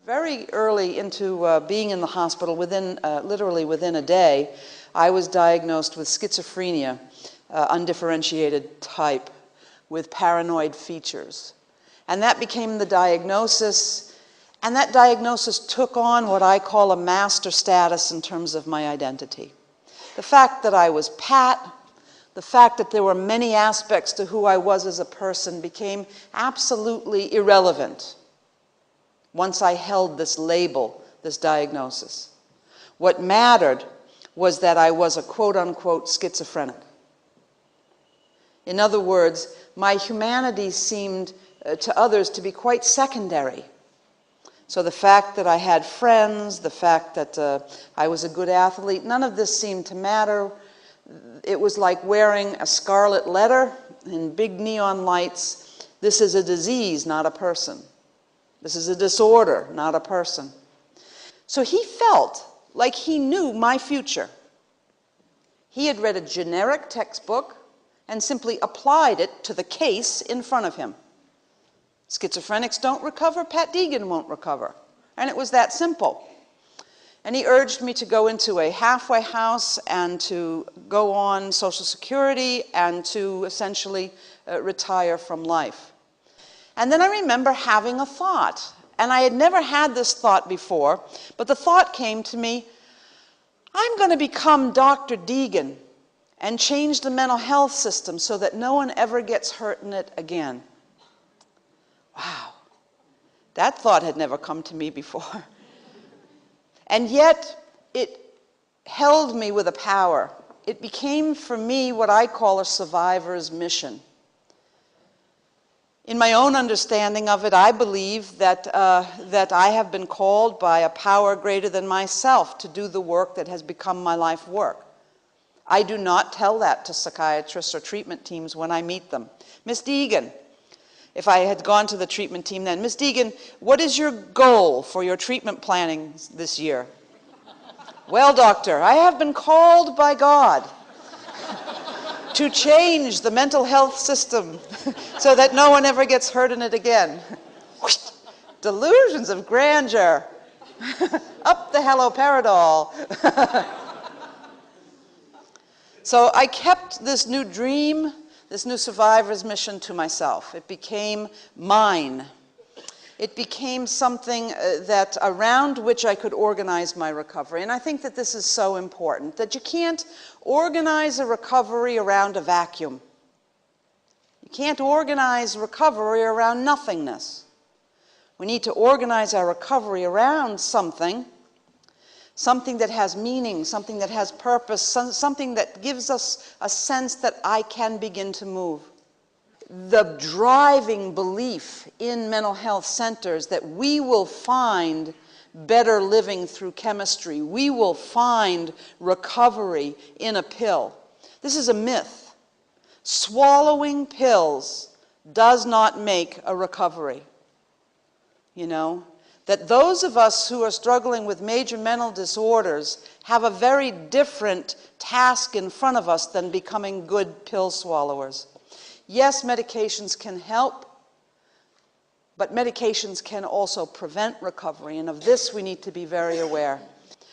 Very early into being in the hospital, literally within a day, I was diagnosed with schizophrenia, undifferentiated type, with paranoid features. And that became the diagnosis, and that diagnosis took on what I call a master status in terms of my identity. The fact that I was Pat, the fact that there were many aspects to who I was as a person became absolutely irrelevant once I held this label, this diagnosis. What mattered was that I was a quote-unquote schizophrenic. In other words, my humanity seemed to others to be quite secondary. So the fact that I had friends, the fact that I was a good athlete, none of this seemed to matter. It was like wearing a scarlet letter in big neon lights. This is a disease, not a person. This is a disorder, not a person. So he felt like he knew my future. He had read a generic textbook and simply applied it to the case in front of him. Schizophrenics don't recover, Pat Deegan won't recover. And it was that simple. And he urged me to go into a halfway house and to go on Social Security and to essentially retire from life. And then I remember having a thought, and I had never had this thought before, but the thought came to me, I'm going to become Dr. Deegan and change the mental health system so that no one ever gets hurt in it again. Wow, that thought had never come to me before. And yet, it held me with a power. It became for me what I call a survivor's mission. In my own understanding of it, I believe that I have been called by a power greater than myself to do the work that has become my life work. I do not tell that to psychiatrists or treatment teams when I meet them. Miss Deegan, if I had gone to the treatment team then, Miss Deegan, what is your goal for your treatment planning this year? Well, doctor, I have been called by God to change the mental health system so that no one ever gets hurt in it again. Delusions of grandeur. Up the haloperidol. So I kept this new dream, this new survivor's mission to myself. It became mine. It became something that around which I could organize my recovery. And I think that this is so important, that you can't organize a recovery around a vacuum. You can't organize recovery around nothingness. We need to organize our recovery around something that has meaning, something that has purpose, something that gives us a sense that I can begin to move. The driving belief in mental health centers that we will find better living through chemistry, we will find recovery in a pill. This is a myth. Swallowing pills does not make a recovery. You know, that those of us who are struggling with major mental disorders have a very different task in front of us than becoming good pill swallowers. Yes, medications can help, but medications can also prevent recovery, and of this we need to be very aware.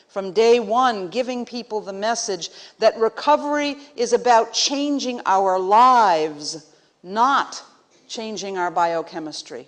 From day one, giving people the message that recovery is about changing our lives, not changing our biochemistry.